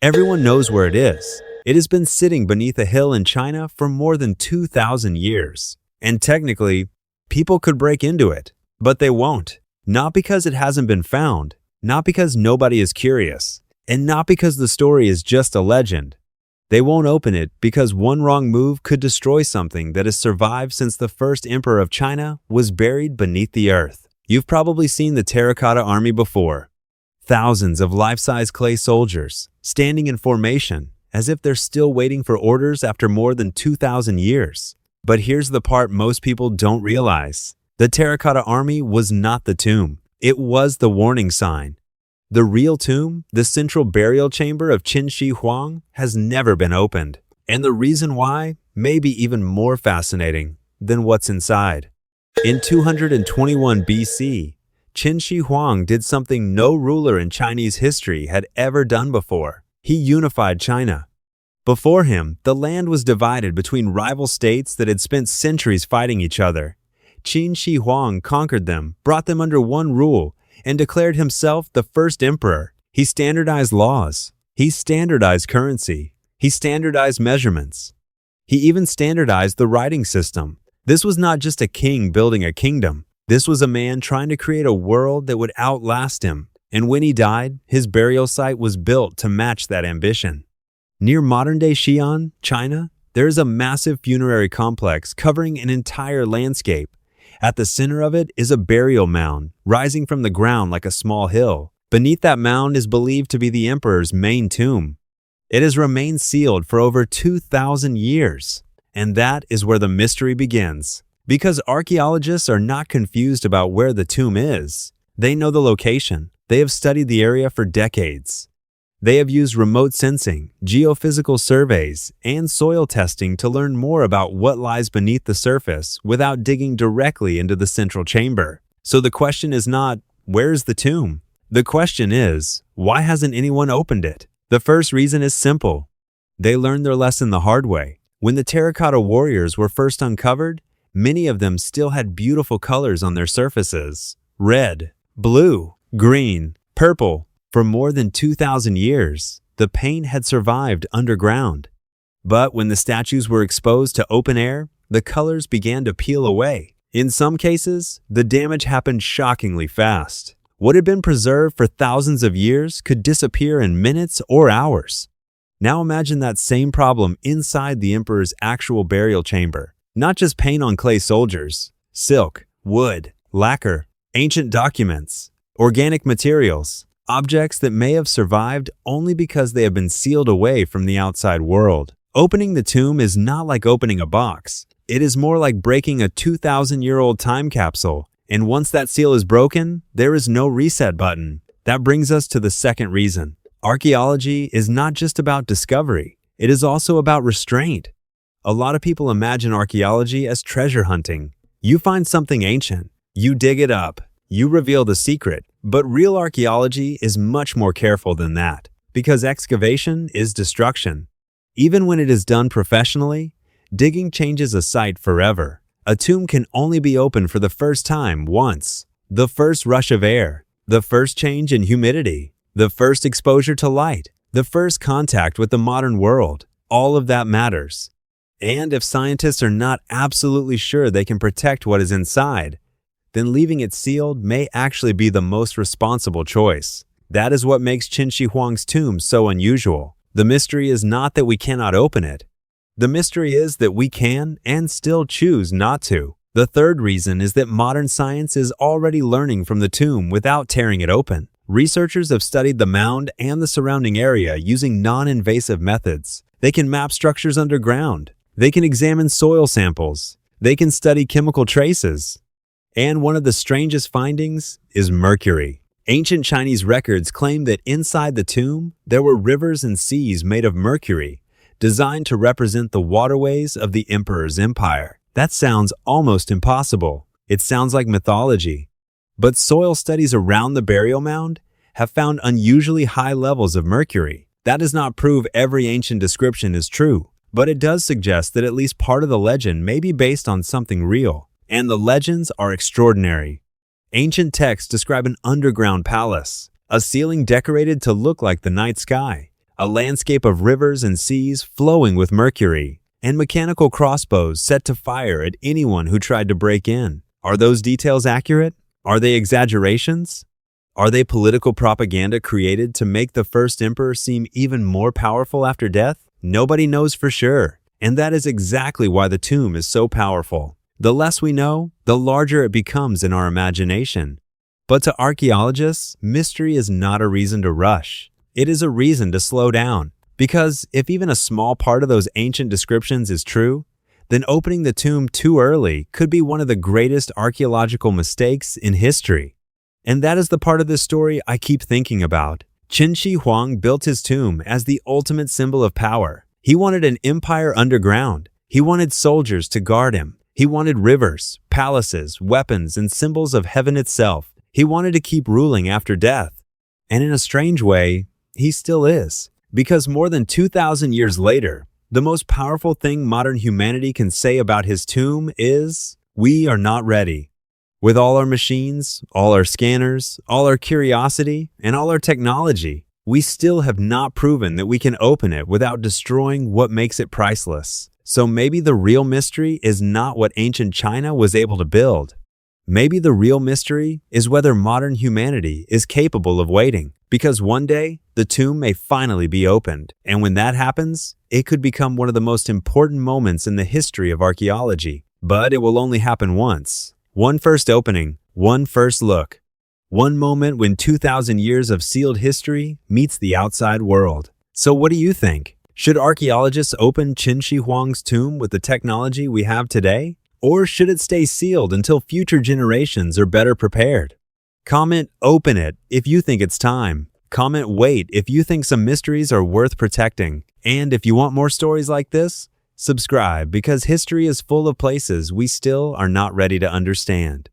Everyone knows where it is. It has been sitting beneath a hill in China for more than 2,000 years. And technically, people could break into it, but they won't. Not because it hasn't been found, not because nobody is curious, and not because the story is just a legend. They won't open it because one wrong move could destroy something that has survived since the first emperor of China was buried beneath the earth. You've probably seen the Terracotta Army before. Thousands of life-size clay soldiers, standing in formation, as if they're still waiting for orders after more than 2,000 years. But here's the part most people don't realize. The Terracotta Army was not the tomb. It was the warning sign. The real tomb, the central burial chamber of Qin Shi Huang, has never been opened. And the reason why may be even more fascinating than what's inside. In 221 BC, Qin Shi Huang did something no ruler in Chinese history had ever done before. He unified China. Before him, the land was divided between rival states that had spent centuries fighting each other. Qin Shi Huang conquered them, brought them under one rule, and declared himself the first emperor. He standardized laws. He standardized currency. He standardized measurements. He even standardized the writing system. This was not just a king building a kingdom. This was a man trying to create a world that would outlast him. And when he died, his burial site was built to match that ambition. Near modern-day Xi'an, China, there is a massive funerary complex covering an entire landscape. At the center of it is a burial mound, rising from the ground like a small hill. Beneath that mound is believed to be the emperor's main tomb. It has remained sealed for over 2,000 years. And that is where the mystery begins. Because archaeologists are not confused about where the tomb is. They know the location. They have studied the area for decades. They have used remote sensing, geophysical surveys, and soil testing to learn more about what lies beneath the surface without digging directly into the central chamber. So the question is not, where's the tomb? The question is, why hasn't anyone opened it? The first reason is simple. They learned their lesson the hard way. When the terracotta warriors were first uncovered, many of them still had beautiful colors on their surfaces. Red, blue, green, purple. For more than 2,000 years, the paint had survived underground. But when the statues were exposed to open air, the colors began to peel away. In some cases, the damage happened shockingly fast. What had been preserved for thousands of years could disappear in minutes or hours. Now imagine that same problem inside the emperor's actual burial chamber. Not just paint on clay soldiers, silk, wood, lacquer, ancient documents, organic materials. Objects that may have survived only because they have been sealed away from the outside world. Opening the tomb is not like opening a box. It is more like breaking a 2,000-year-old time capsule. And once that seal is broken, there is no reset button. That brings us to the second reason. Archaeology is not just about discovery. It is also about restraint. A lot of people imagine archaeology as treasure hunting. You find something ancient, you dig it up, you reveal the secret. But real archaeology is much more careful than that, because excavation is destruction. Even when it is done professionally, digging changes a site forever. A tomb can only be opened for the first time once. The first rush of air, the first change in humidity, the first exposure to light, the first contact with the modern world. All of that matters. And if scientists are not absolutely sure they can protect what is inside, then leaving it sealed may actually be the most responsible choice. That is what makes Qin Shi Huang's tomb so unusual. The mystery is not that we cannot open it. The mystery is that we can and still choose not to. The third reason is that modern science is already learning from the tomb without tearing it open. Researchers have studied the mound and the surrounding area using non-invasive methods. They can map structures underground. They can examine soil samples. They can study chemical traces. And one of the strangest findings is mercury. Ancient Chinese records claim that inside the tomb, there were rivers and seas made of mercury, designed to represent the waterways of the emperor's empire. That sounds almost impossible. It sounds like mythology. But soil studies around the burial mound have found unusually high levels of mercury. That does not prove every ancient description is true, but it does suggest that at least part of the legend may be based on something real. And the legends are extraordinary. Ancient texts describe an underground palace, a ceiling decorated to look like the night sky, a landscape of rivers and seas flowing with mercury, and mechanical crossbows set to fire at anyone who tried to break in. Are those details accurate? Are they exaggerations? Are they political propaganda created to make the first emperor seem even more powerful after death? Nobody knows for sure, and that is exactly why the tomb is so powerful. The less we know, the larger it becomes in our imagination. But to archaeologists, mystery is not a reason to rush. It is a reason to slow down. Because if even a small part of those ancient descriptions is true, then opening the tomb too early could be one of the greatest archaeological mistakes in history. And that is the part of this story I keep thinking about. Qin Shi Huang built his tomb as the ultimate symbol of power. He wanted an empire underground. He wanted soldiers to guard him. He wanted rivers, palaces, weapons, and symbols of heaven itself. He wanted to keep ruling after death. And in a strange way, he still is. Because more than 2,000 years later, the most powerful thing modern humanity can say about his tomb is, we are not ready. With all our machines, all our scanners, all our curiosity, and all our technology, we still have not proven that we can open it without destroying what makes it priceless. So maybe the real mystery is not what ancient China was able to build. Maybe the real mystery is whether modern humanity is capable of waiting. Because one day, the tomb may finally be opened. And when that happens, it could become one of the most important moments in the history of archaeology. But it will only happen once. One first opening, one first look. One moment when 2,000 years of sealed history meets the outside world. So what do you think? Should archaeologists open Qin Shi Huang's tomb with the technology we have today? Or should it stay sealed until future generations are better prepared? Comment "Open it" if you think it's time. Comment "Wait" if you think some mysteries are worth protecting. And if you want more stories like this, subscribe because history is full of places we still are not ready to understand.